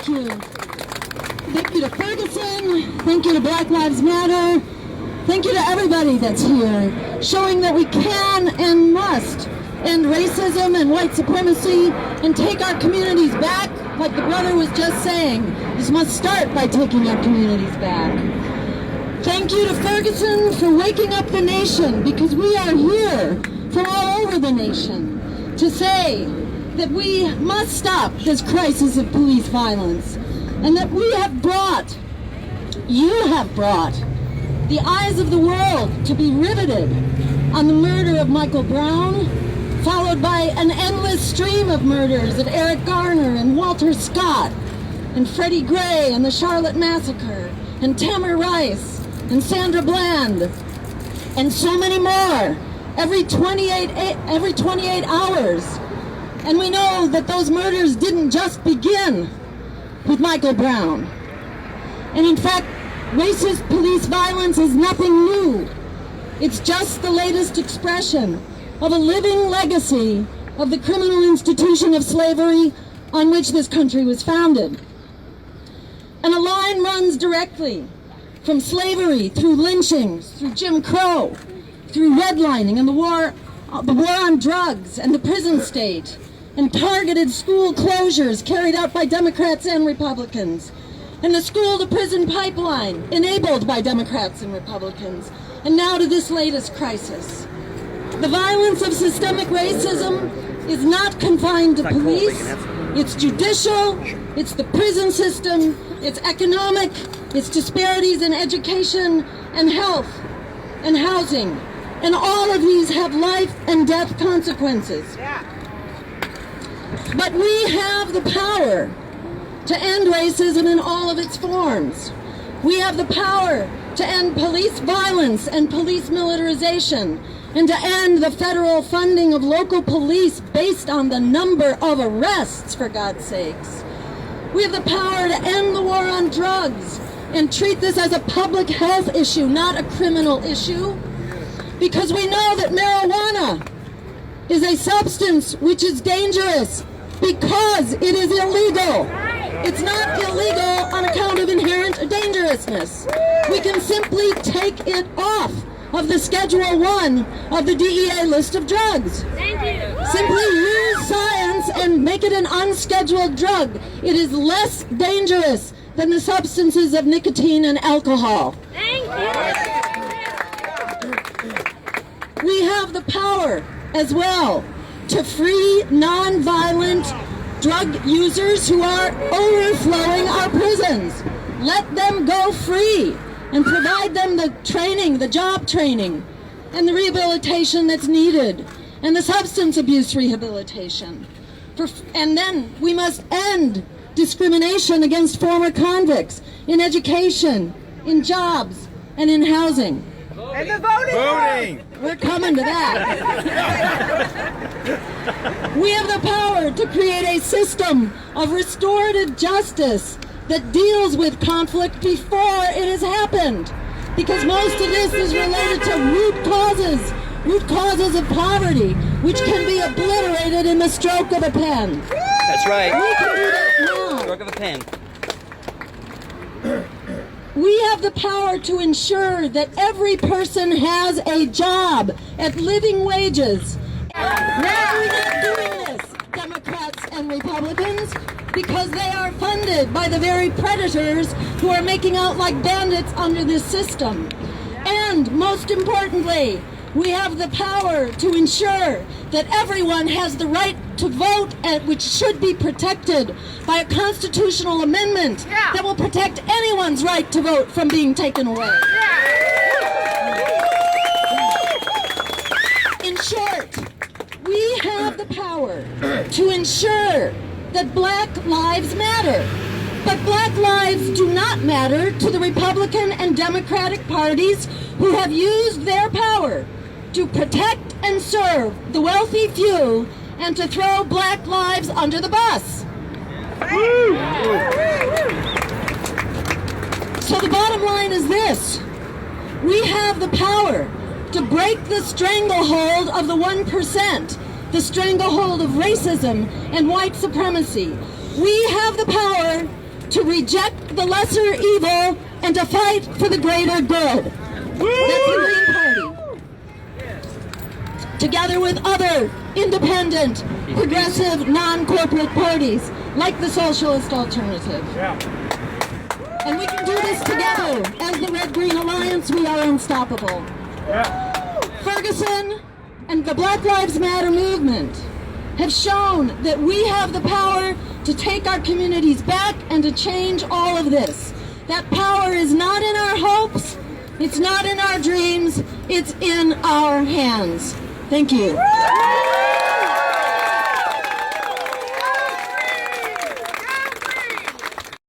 Thank you. Thank you to Ferguson. Thank you to Black Lives Matter. Thank you to everybody that's here, showing that we can and must end racism and white supremacy and take our communities back, like the brother was just saying. This must start by taking our communities back. Thank you to Ferguson for waking up the nation, because we are here from all over the nation to say that we must stop this crisis of police violence, and that we have brought, you have brought, the eyes of the world to be riveted on the murder of Michael Brown, followed by an endless stream of murders of Eric Garner and Walter Scott and Freddie Gray and the Charlotte Massacre and Tamir Rice and Sandra Bland and so many more every 28 hours. And we know that those murders didn't just begin with Michael Brown. And in fact, racist police violence is nothing new. It's just the latest expression of a living legacy of the criminal institution of slavery on which this country was founded. And a line runs directly from slavery through lynchings, through Jim Crow, through redlining and the war on drugs and the prison state, and targeted school closures carried out by Democrats and Republicans, and the school-to-prison pipeline enabled by Democrats and Republicans, and now to this latest crisis. The violence of systemic racism is not confined to police, it's judicial, it's the prison system, it's economic, it's disparities in education and health and housing, and all of these have life and death consequences. But we have the power to end racism in all of its forms. We have the power to end police violence and police militarization, and to end the federal funding of local police based on the number of arrests, for God's sakes. We have the power to end the war on drugs and treat this as a public health issue, not a criminal issue, because we know that marijuana is a substance which is dangerous because it is illegal. It's not illegal on account of inherent dangerousness. We can simply take it off of the Schedule 1 of the DEA list of drugs. Thank you. Simply use science and make it an unscheduled drug. It is less dangerous than the substances of nicotine and alcohol. Thank you. We have the power as well to free non-violent drug users who are overflowing our prisons. Let them go free and provide them the training, the job training, and the rehabilitation that's needed, and the substance abuse rehabilitation. And then we must end discrimination against former convicts in education, in jobs, and in housing. And the voting! We're coming to that. We have the power to create a system of restorative justice that deals with conflict before it has happened. Because most of this is related to root causes of poverty, which can be obliterated in the stroke of a pen. That's right. We can do that now. Stroke of a pen. We have the power to ensure that every person has a job at living wages. Now we're not doing this, Democrats and Republicans, because they are funded by the very predators who are making out like bandits under this system. And most importantly, we have the power to ensure that everyone has the right to vote, which should be protected by a constitutional amendment that will protect anyone's right to vote from being taken away. In short, we have the power to ensure that Black lives matter. But Black lives do not matter to the Republican and Democratic parties who have used their power to protect and serve the wealthy few and to throw Black lives under the bus. So the bottom line is this. We have the power to break the stranglehold of the 1%, the stranglehold of racism and white supremacy. We have the power to reject the lesser evil and to fight for the greater good. That's the Green Party. Together with other independent, progressive, non-corporate parties like the Socialist Alternative. And we can do this together. As the Red-Green Alliance, we are unstoppable. Ferguson and the Black Lives Matter movement have shown that we have the power to take our communities back and to change all of this. That power is not in our hopes, it's not in our dreams, it's in our hands. Thank you.